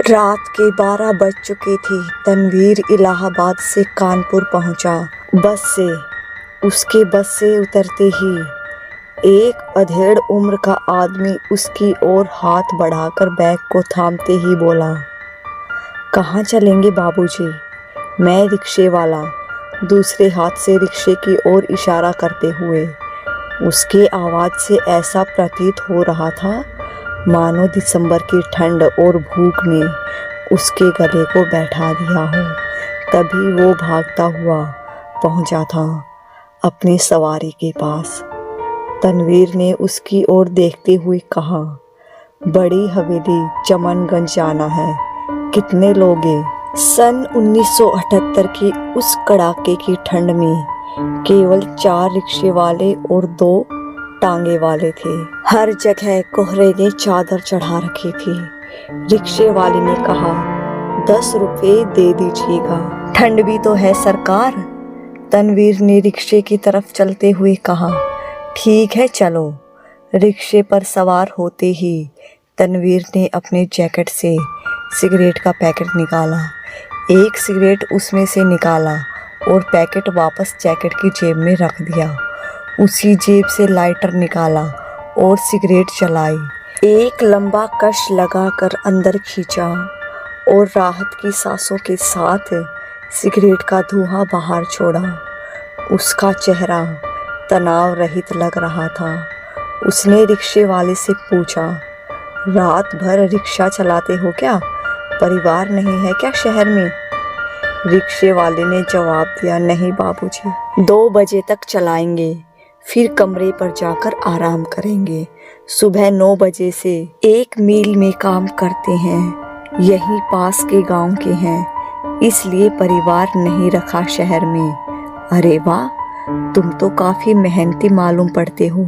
रात के 12 बज चुके थे। तनवीर इलाहाबाद से कानपुर पहुंचा बस से। उसके बस से उतरते ही एक अधेड़ उम्र का आदमी उसकी ओर हाथ बढ़ाकर बैग को थामते ही बोला, कहाँ चलेंगे बाबूजी? मैं रिक्शे वाला, दूसरे हाथ से रिक्शे की ओर इशारा करते हुए। उसके आवाज़ से ऐसा प्रतीत हो रहा था मानो दिसंबर की ठंड और भूख ने उसके गले को बैठा दिया हो। तभी वो भागता हुआ पहुंचा था अपनी सवारी के पास। तनवीर ने उसकी ओर देखते हुए कहा, बड़ी हवेली चमनगंज जाना है, कितने लोगे? सन 1978 की उस कड़ाके की ठंड में केवल 4 रिक्शे वाले और 2 टांगे वाले थे। हर जगह कोहरे ने चादर चढ़ा रखी थी। रिक्शे वाले ने कहा, 10 रुपए दे दीजिएगा। ठंड भी तो है सरकार। तनवीर ने रिक्शे की तरफ चलते हुए कहा, ठीक है चलो। रिक्शे पर सवार होते ही तनवीर ने अपने जैकेट से सिगरेट का पैकेट निकाला। एक सिगरेट उसमें से निकाला और पैकेट वापस जैकेट की जेब में रख दिया। उसी जेब से लाइटर निकाला और सिगरेट जलाई। एक लंबा कश लगाकर अंदर खींचा और राहत की सांसों के साथ सिगरेट का धुआं बाहर छोड़ा। उसका चेहरा तनाव रहित लग रहा था। उसने रिक्शे वाले से पूछा, रात भर रिक्शा चलाते हो क्या? परिवार नहीं है क्या शहर में? रिक्शे वाले ने जवाब दिया, नहीं बाबूजी, 2 बजे तक चलाएंगे, फिर कमरे पर जाकर आराम करेंगे। सुबह 9 बजे से 1 मील में काम करते हैं, यहीं पास के गांव के हैं, इसलिए परिवार नहीं रखा शहर में। अरे वाह, तुम तो काफी मेहनती मालूम पड़ते हो।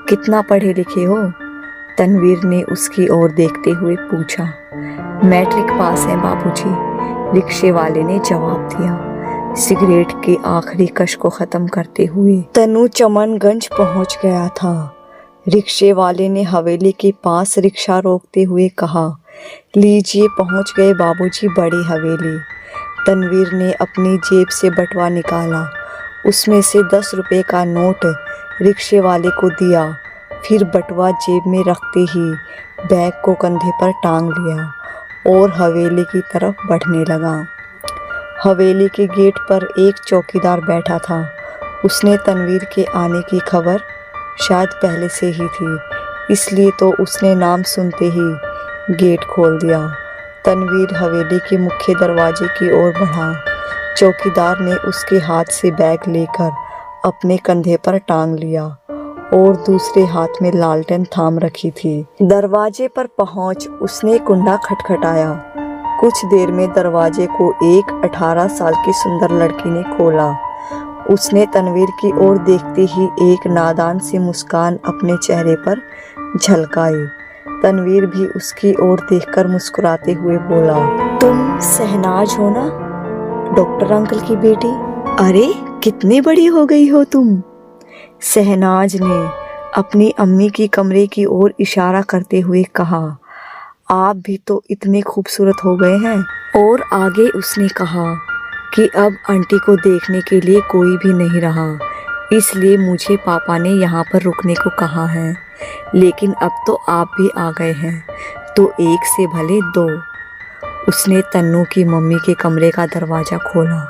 कितना पढ़े लिखे हो? तनवीर ने उसकी ओर देखते हुए पूछा। मैट्रिक पास है बाबूजी, रिक्शे वाले ने जवाब दिया। सिगरेट के आखिरी कश को खत्म करते हुए तनु चमनगंज पहुंच गया था। रिक्शे वाले ने हवेली के पास रिक्शा रोकते हुए कहा, लीजिए पहुंच गए बाबूजी बड़ी हवेली। तनवीर ने अपनी जेब से बटुआ निकाला, उसमें से 10 रुपए का नोट रिक्शे वाले को दिया, फिर बटुआ जेब में रखते ही बैग को कंधे पर टांग लिया और हवेली की तरफ बढ़ने लगा। हवेली के गेट पर एक चौकीदार बैठा था। उसने तनवीर के आने की खबर शायद पहले से ही थी, इसलिए तो उसने नाम सुनते ही गेट खोल दिया। तनवीर हवेली के मुख्य दरवाजे की ओर बढ़ा। चौकीदार ने उसके हाथ से बैग लेकर अपने कंधे पर टांग लिया और दूसरे हाथ में लालटेन थाम रखी थी। दरवाजे पर पहुंच उसने कुंडा खटखटाया। कुछ देर में दरवाजे को एक 18 साल की सुंदर लड़की ने खोला। उसने तनवीर की ओर देखते ही एक नादान सी मुस्कान अपने चेहरे पर झलकाई। तनवीर भी उसकी ओर देखकर मुस्कुराते हुए बोला, तुम शहनाज हो ना, डॉक्टर अंकल की बेटी? अरे कितनी बड़ी हो गई हो तुम। शहनाज ने अपनी अम्मी की कमरे की ओर इशारा करते हुए कहा, आप भी तो इतने खूबसूरत हो गए हैं। और आगे उसने कहा कि अब आंटी को देखने के लिए कोई भी नहीं रहा, इसलिए मुझे पापा ने यहाँ पर रुकने को कहा है। लेकिन अब तो आप भी आ गए हैं, तो एक से भले 2। उसने तन्नू की मम्मी के कमरे का दरवाज़ा खोला।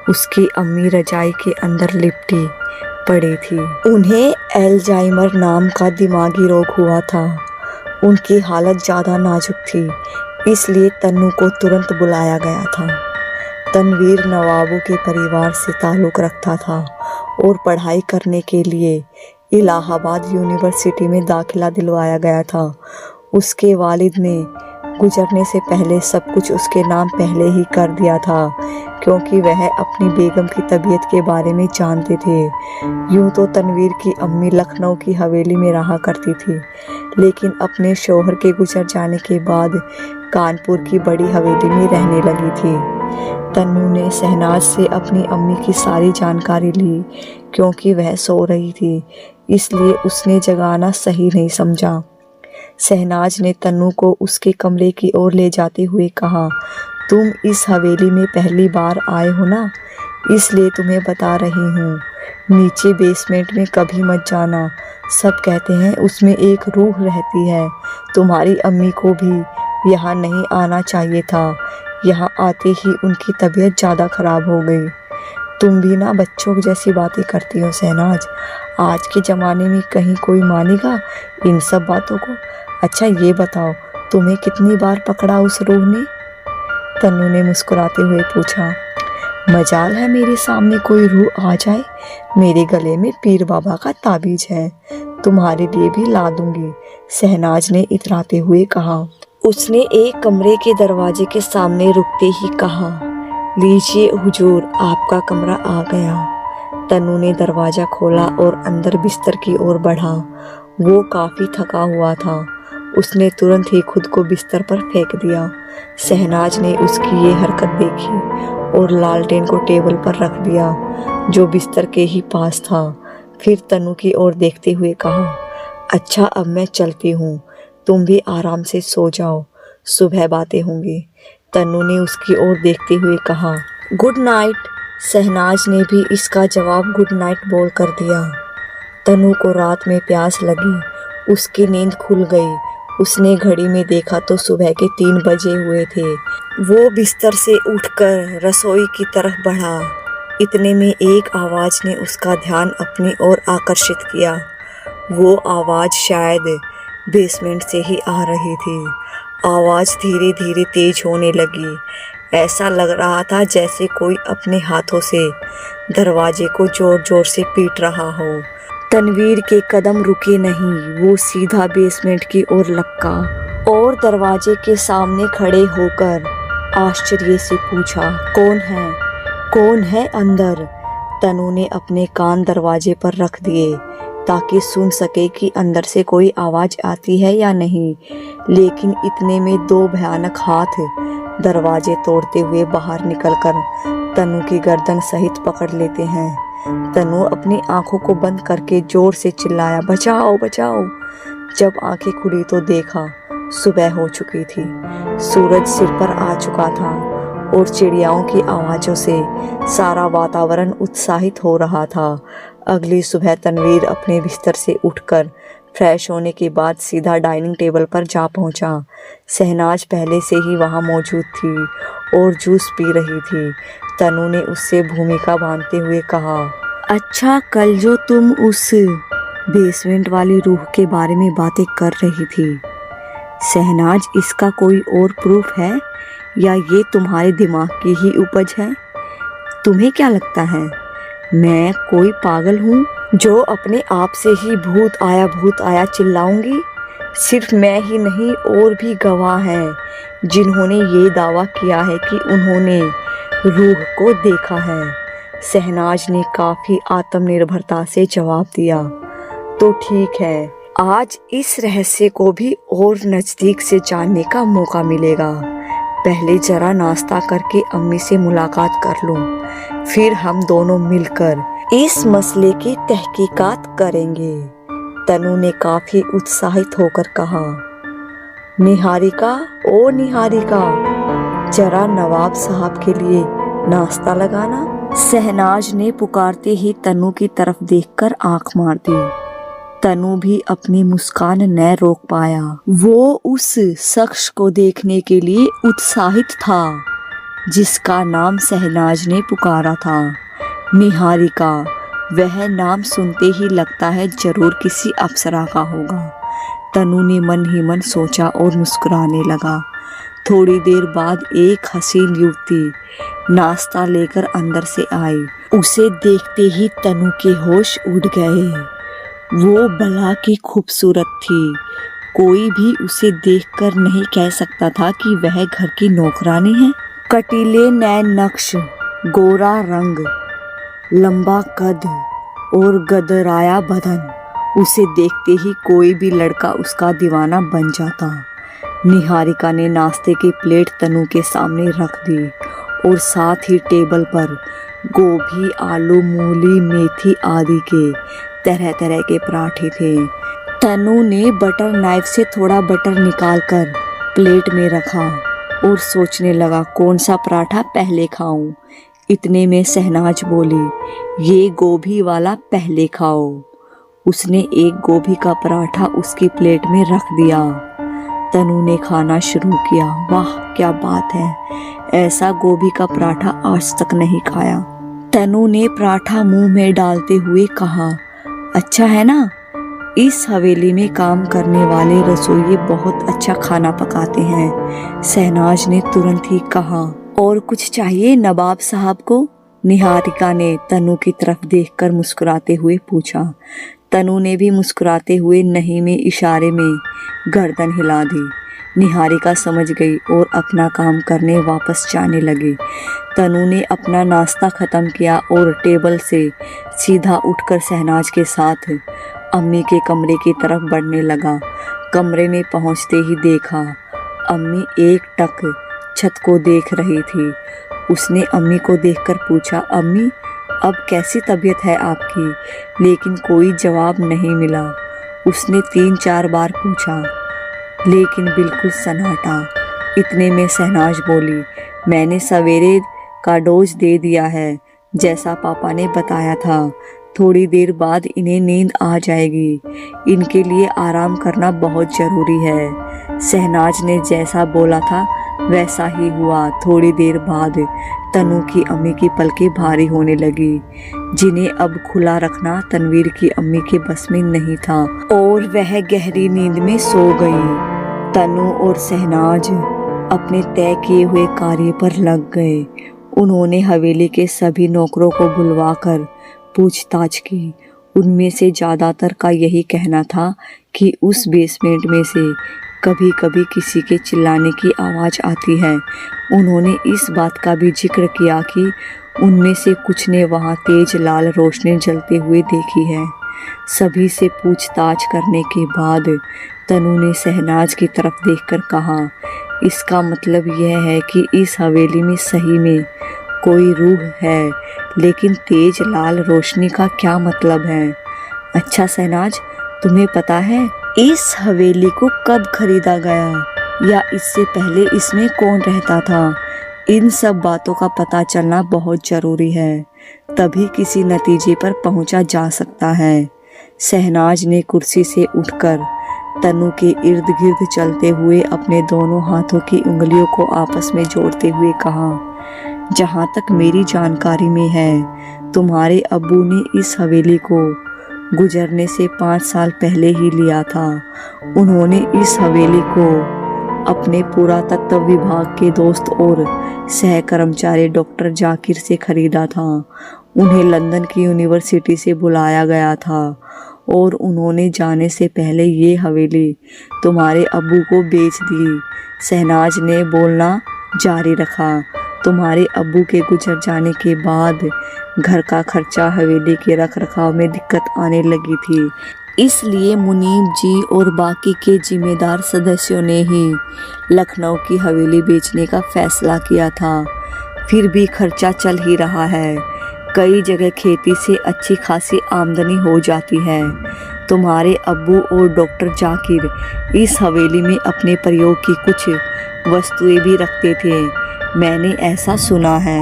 उसकी अम्मी रजाई के अंदर लिपटी पड़ी थी। उन्हें एल्जाइमर नाम का दिमागी रोग हुआ था। उनकी हालत ज़्यादा नाजुक थी, इसलिए तन्नू को तुरंत बुलाया गया था। तनवीर नवाबों के परिवार से ताल्लुक़ रखता था और पढ़ाई करने के लिए इलाहाबाद यूनिवर्सिटी में दाखिला दिलवाया गया था। उसके वालिद ने गुजरने से पहले सब कुछ उसके नाम पहले ही कर दिया था, क्योंकि वह अपनी बेगम की तबीयत के बारे में जानते थे। यूं तो तनवीर की अम्मी लखनऊ की हवेली में रहा करती थी, लेकिन अपने शौहर के गुजर जाने के बाद कानपुर की बड़ी हवेली में रहने लगी थी। तन्नू ने शहनाज से अपनी अम्मी की सारी जानकारी ली। क्योंकि वह सो रही थी, इसलिए उसने जगाना सही नहीं समझा। शहनाज ने तन्नू को उसके कमरे की ओर ले जाते हुए कहा, तुम इस हवेली में पहली बार आए हो ना, इसलिए तुम्हें बता रही हूँ। नीचे बेसमेंट में कभी मत जाना। सब कहते हैं उसमें एक रूह रहती है। तुम्हारी अम्मी को भी यहाँ नहीं आना चाहिए था। यहाँ आते ही उनकी तबीयत ज़्यादा ख़राब हो गई। तुम भी ना बच्चों जैसी बातें करती हो शहनाज। आज के ज़माने में कहीं कोई मानेगा इन सब बातों को। अच्छा ये बताओ, तुम्हें कितनी बार पकड़ा उस रूह ने? तन्नू ने मुस्कुराते हुए पूछा। मजाल है मेरे सामने कोई रूह आ जाए। मेरे गले में पीर बाबा का ताबीज है, तुम्हारे लिए भी ला दूंगी, शहनाज ने इतराते हुए कहा। उसने एक कमरे के दरवाजे के सामने रुकते ही कहा, लीजिए हुजूर, आपका कमरा आ गया। तन्नू ने दरवाजा खोला और अंदर बिस्तर की ओर बढ़ा। वो काफ़ी थका हुआ था। उसने तुरंत ही खुद को बिस्तर पर फेंक दिया। शहनाज ने उसकी ये हरकत देखी और लालटेन को टेबल पर रख दिया जो बिस्तर के ही पास था। फिर तन्नू की ओर देखते हुए कहा, अच्छा अब मैं चलती हूँ, तुम भी आराम से सो जाओ, सुबह बातें होंगी। तन्नू ने उसकी ओर देखते हुए कहा, गुड नाइट। शहनाज ने भी इसका जवाब गुड नाइट बोल कर दिया। तन्नू को रात में प्यास लगी। उसकी नींद खुल गई। उसने घड़ी में देखा तो सुबह के 3 बजे हुए थे। वो बिस्तर से उठकर रसोई की तरफ बढ़ा। इतने में एक आवाज़ ने उसका ध्यान अपनी ओर आकर्षित किया। वो आवाज़ शायद बेसमेंट से ही आ रही थी। आवाज़ धीरे धीरे तेज होने लगी। ऐसा लग रहा था जैसे कोई अपने हाथों से दरवाजे को जोर जोर से पीट रहा हो। तनवीर के कदम रुके नहीं। वो सीधा बेसमेंट की ओर लपका और दरवाजे के सामने खड़े होकर आश्चर्य से पूछा, कौन है अंदर? तनु ने अपने कान दरवाजे पर रख दिए ताकि सुन सके कि अंदर से कोई आवाज़ आती है या नहीं। लेकिन इतने में 2 भयानक हाथ दरवाजे तोड़ते हुए बाहर निकलकर तनु की गर्दन सहित पकड़ लेते हैं। तनु अपनी आंखों को बंद करके जोर से चिल्लाया, बचाओ बचाओ। जब आंखें खुली तो देखा सुबह हो चुकी थी। सूरज सिर पर आ चुका था और चिड़ियाओं की आवाज़ों से सारा वातावरण उत्साहित हो रहा था। अगली सुबह तनवीर अपने बिस्तर से उठकर फ्रेश होने के बाद सीधा डाइनिंग टेबल पर जा पहुंचा। शहनाज पहले से ही वहां मौजूद थी और जूस पी रही थी। तनु ने उससे भूमिका बांधते हुए कहा, अच्छा कल जो तुम उस बेसमेंट वाली रूह के बारे में बातें कर रही थी, शहनाज इसका कोई और प्रूफ है या ये तुम्हारे दिमाग की ही उपज है? तुम्हें क्या लगता है मैं कोई पागल हूँ जो अपने आप से ही भूत आया चिल्लाऊंगी? सिर्फ मैं ही नहीं और भी गवाह हैं जिन्होंने ये दावा किया है कि उन्होंने रूह को देखा है। शहनाज ने काफ़ी आत्मनिर्भरता से जवाब दिया, तो ठीक है, आज इस रहस्य को भी और नज़दीक से जानने का मौका मिलेगा। पहले जरा नाश्ता करके अम्मी से मुलाकात कर लूं, फिर हम दोनों मिलकर इस मसले की तहकीकात करेंगे। तनु ने काफ़ी उत्साहित होकर कहा, निहारिका ओ निहारिका, जरा नवाब साहब के लिए नाश्ता लगाना। शहनाज ने पुकारते ही तनु की तरफ देखकर आंख मार दी। तनु भी अपनी मुस्कान न रोक पाया। वो उस शख्स को देखने के लिए उत्साहित था जिसका नाम शहनाज ने पुकारा था, निहारिका। वह नाम सुनते ही लगता है जरूर किसी अप्सरा का होगा। तनु ने मन ही मन सोचा और मुस्कुराने लगा। थोड़ी देर बाद एक हसीन युवती नाश्ता लेकर अंदर से आई। उसे देखते ही तनु के होश उड़ गए। वो भला की खूबसूरत थी। कोई भी उसे देखकर नहीं कह सकता था कि वह घर की नौकरानी है। कटीले नैन नक्श, गोरा रंग, लंबा कद और गदराया बदन, उसे देखते ही कोई भी लड़का उसका दीवाना बन जाता। निहारिका ने नाश्ते की प्लेट तनु के सामने रख दी और साथ ही टेबल पर गोभी, आलू, मूली, मेथी आदि के तरह तरह के पराठे थे। तनु ने बटर नाइफ से थोड़ा बटर निकालकर प्लेट में रखा और सोचने लगा कौन सा पराठा पहले खाऊं। इतने में शहनाज बोली, ये गोभी वाला पहले खाओ। उसने एक गोभी का पराठा उसकी प्लेट में रख दिया। तनु ने खाना शुरू किया। वाह क्या बात है, ऐसा गोभी का पराठा आज तक नहीं खाया। तनु ने पराठा मुंह में डालते हुए कहा, अच्छा है ना? इस हवेली में काम करने वाले रसोइये बहुत अच्छा खाना पकाते हैं। शहनाज ने तुरंत ही कहा, और कुछ चाहिए नवाब साहब को? निहारिका ने तनु की तरफ देखकर मुस्कुराते हुए पूछा। तनु ने भी मुस्कुराते हुए नहीं में इशारे में गर्दन हिला दी। निहारिका समझ गई और अपना काम करने वापस जाने लगी। तनु ने अपना नाश्ता ख़त्म किया और टेबल से सीधा उठकर शहनाज के साथ अम्मी के कमरे की तरफ बढ़ने लगा। कमरे में पहुंचते ही देखा अम्मी एक टक छत को देख रही थी। उसने अम्मी को देखकर पूछा, अम्मी अब कैसी तबीयत है आपकी? लेकिन कोई जवाब नहीं मिला। उसने 3-4 बार पूछा लेकिन बिल्कुल सन्नाटा। इतने में शहनाज बोली, मैंने सवेरे का डोज दे दिया है जैसा पापा ने बताया था। थोड़ी देर बाद इन्हें नींद आ जाएगी। इनके लिए आराम करना बहुत ज़रूरी है। शहनाज ने जैसा बोला था वैसा ही हुआ। थोड़ी देर बाद तनु की अम्मी की पलकें भारी होने लगी, जिन्हें अब खुला रखना तनवीर की अम्मी के बस में नहीं था और वह गहरी नींद में सो गई। तनु और शहनाज अपने तय किए हुए कार्य पर लग गए। उन्होंने हवेली के सभी नौकरों को बुलवाकर पूछताछ की। उनमें से ज़्यादातर का यही कहना था कि उस बेसमेंट में से कभी कभी किसी के चिल्लाने की आवाज़ आती है। उन्होंने इस बात का भी जिक्र किया कि उनमें से कुछ ने वहाँ तेज लाल रोशनी जलते हुए देखी है। सभी से पूछताछ करने के बाद तनु ने शहनाज की तरफ देखकर कहा, इसका मतलब यह है कि इस हवेली में सही में कोई रूह है, लेकिन तेज लाल रोशनी का क्या मतलब है? अच्छा शहनाज, तुम्हें पता है इस हवेली को कब खरीदा गया या इससे पहले इसमें कौन रहता था? इन सब बातों का पता चलना बहुत ज़रूरी है, तभी किसी नतीजे पर पहुंचा जा सकता है। शहनाज ने कुर्सी से उठकर तनु के इर्द गिर्द चलते हुए अपने दोनों हाथों की उंगलियों को आपस में जोड़ते हुए कहा, जहाँ तक मेरी जानकारी में है तुम्हारे अब्बू ने इस हवेली को गुजरने से 5 साल पहले ही लिया था। उन्होंने इस हवेली को अपने पुरातत्व विभाग के दोस्त और सहकर्मचारी डॉक्टर जाकिर से खरीदा था। उन्हें लंदन की यूनिवर्सिटी से बुलाया गया था और उन्होंने जाने से पहले ये हवेली तुम्हारे अब्बू को बेच दी। शहनाज ने बोलना जारी रखा। तुम्हारे अब्बू के गुजर जाने के बाद घर का खर्चा, हवेली के रखरखाव में दिक्कत आने लगी थी, इसलिए मुनीब जी और बाकी के जिम्मेदार सदस्यों ने ही लखनऊ की हवेली बेचने का फैसला किया था। फिर भी खर्चा चल ही रहा है। कई जगह खेती से अच्छी खासी आमदनी हो जाती है। तुम्हारे अब्बू और डॉक्टर जाकिर इस हवेली में अपने प्रयोग की कुछ वस्तुएं भी रखते थे, मैंने ऐसा सुना है।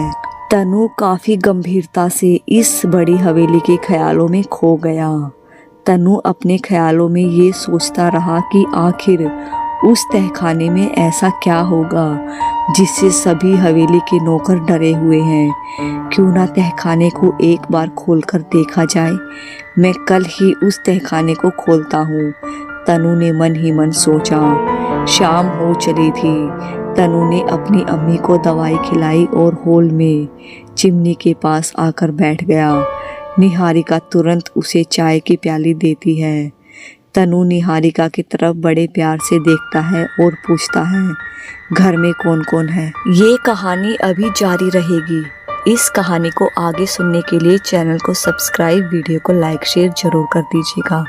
तनु काफ़ी गंभीरता से इस बड़ी हवेली के ख्यालों में खो गया। तनु अपने ख्यालों में ये सोचता रहा कि आखिर उस तहखाने में ऐसा क्या होगा जिससे सभी हवेली के नौकर डरे हुए हैं। क्यों ना तहखाने को एक बार खोलकर देखा जाए। मैं कल ही उस तहखाने को खोलता हूँ, तनु ने मन ही मन सोचा। शाम हो चली थी। तनु ने अपनी अम्मी को दवाई खिलाई और हॉल में चिमनी के पास आकर बैठ गया। निहारिका तुरंत उसे चाय की प्याली देती है। तनु निहारिका की तरफ बड़े प्यार से देखता है और पूछता है, घर में कौन कौन है? ये कहानी अभी जारी रहेगी। इस कहानी को आगे सुनने के लिए चैनल को सब्सक्राइब, वीडियो को लाइक शेयर जरूर कर दीजिएगा।